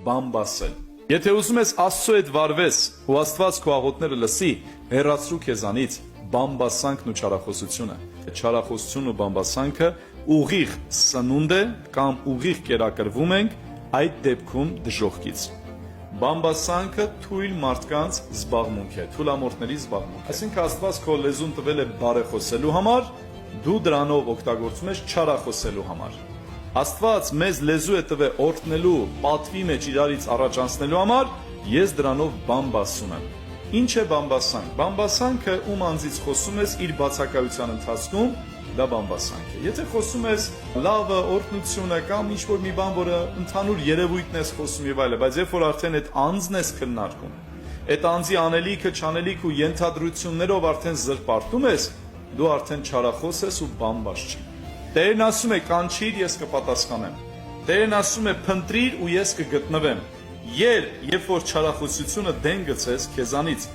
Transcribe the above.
բամբասել։ Եթե ուզում ես Աստծո հետ վարվես ու Աստված քո աղոթները լսի, հեռացրու քեզանից բամբասանքն ու չարախոսությունը։ Չարախոսությունն ու բամբասանքը ուղիղ սնունդ է կամ ուղիղ կերակրվում ենք այդ դեպքում դժոխքից։ Բամբասանքը թույլ մարդկանց զբաղմունք է, թուլամորթների զբաղմունք։ Այսինքն Աստված քո լեզուն տվել է բարեխոսելու համար, դու դրանով օգտագործում ես չարախոսելու համար։ Աստված մեզ լեզու է տվել օրհնելու, պատվի մեջ իրարից առաջ անցնելու համար, ես դրանով բամբասում եմ։ Ինչ է բամբասանք։ Բամբասանքը ում անձից խոսում ես իր բացակայության ընթացքում, դա բամբասանք է։ Եթե խոսում ես լավը, օրհնությունը կամ ինչ-որ մի բան, որը ընդհանուր երևույթն ես խոսում եւ այլն, բայց երբ որ արդեն այդ անձն ես քննարկում, այդ անձի անելիքը, չանելիքը ու ենթադրություններով արդեն զրպարտում ես, դու արդեն չարախոս ես ու բամբաս չի։ Տերն ասում է կանչիր, ես կպատասխանեմ։ Տերն ասում է փնտրիր ու ես կգտնվեմ։ Երբ որ չարախոսությունը դեն գցես քեզանից